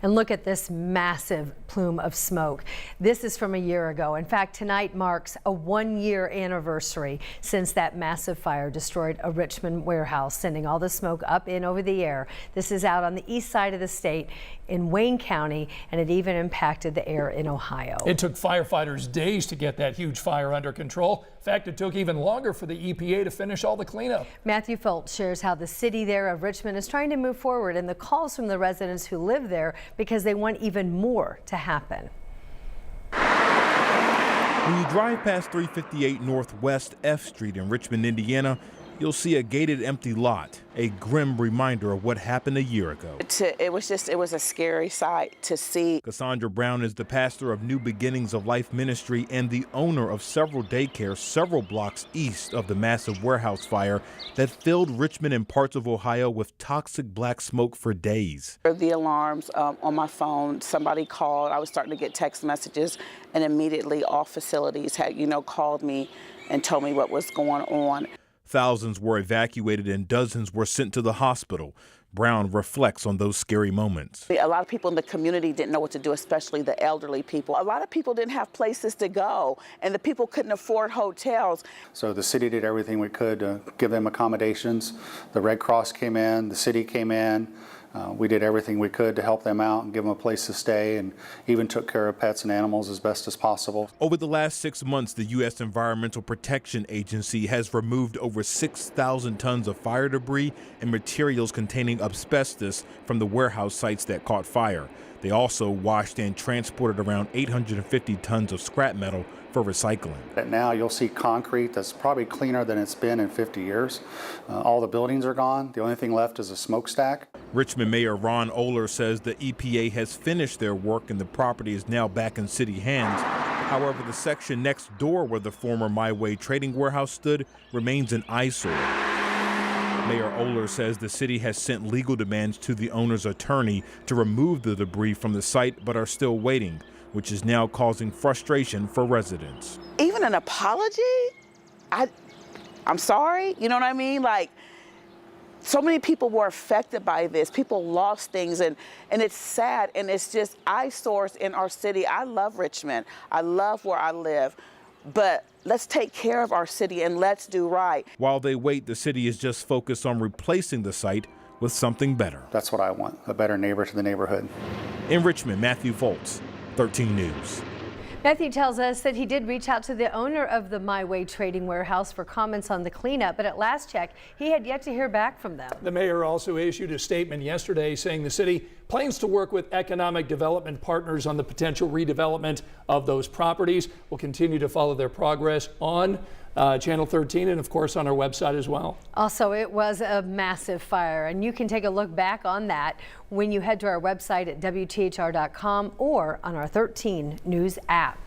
And look at this massive plume of smoke. This is from a year ago. In fact, tonight marks a 1-year anniversary since that massive fire destroyed a Richmond warehouse, sending all the smoke up in over the air. This is out on the east side of the state in Wayne County, and it even impacted the air in Ohio. It took firefighters days to get that huge fire under control. In fact, it took even longer for the EPA to finish all the cleanup. Matthew Fultz shares how the city there of Richmond is trying to move forward and the calls from the residents who live there because they want even more to happen. When you drive past 358 Northwest F Street in Richmond, Indiana, you'll see a gated empty lot, a grim reminder of what happened a year ago. It was a scary sight to see. Cassandra Brown is the pastor of New Beginnings of Life Ministry and the owner of several daycares several blocks east of the massive warehouse fire that filled Richmond and parts of Ohio with toxic black smoke for days. The alarms on my phone, somebody called, I was starting to get text messages, and immediately all facilities had, called me and told me what was going on. Thousands were evacuated and dozens were sent to the hospital. Brown reflects on those scary moments. A lot of people in the community didn't know what to do, especially the elderly people. A lot of people didn't have places to go, and the people couldn't afford hotels. So the city did everything we could to give them accommodations. The Red Cross came in, the city came in. We did everything we could to help them out and give them a place to stay, and even took care of pets and animals as best as possible. Over the last 6 months, the U.S. Environmental Protection Agency has removed over 6,000 tons of fire debris and materials containing asbestos from the warehouse sites that caught fire. They also washed and transported around 850 tons of scrap metal for recycling. Now you'll see concrete that's probably cleaner than it's been in 50 years. All the buildings are gone. The only thing left is a smokestack. Richmond Mayor Ron Oler says the EPA has finished their work and the property is now back in city hands. However, the section next door where the former My Way trading warehouse stood remains an eyesore. Mayor Oler says the city has sent legal demands to the owner's attorney to remove the debris from the site, but are still waiting, which is now causing frustration for residents. Even an apology? I'm sorry, you know what I mean? Like, so many people were affected by this. People lost things, and it's sad, and it's just eyesores in our city. I love Richmond. I love where I live, but let's take care of our city and let's do right. While they wait, the city is just focused on replacing the site with something better. That's what I want, a better neighbor to the neighborhood. In Richmond, Matthew Fultz, 13 News. Matthew tells us that he did reach out to the owner of the My Way trading warehouse for comments on the cleanup, but at last check, he had yet to hear back from them. The mayor also issued a statement yesterday saying the city plans to work with economic development partners on the potential redevelopment of those properties. We'll continue to follow their progress on Channel 13 and, of course, on our website as well. Also, it was a massive fire, and you can take a look back on that when you head to our website at WTHR.com or on our 13 News app.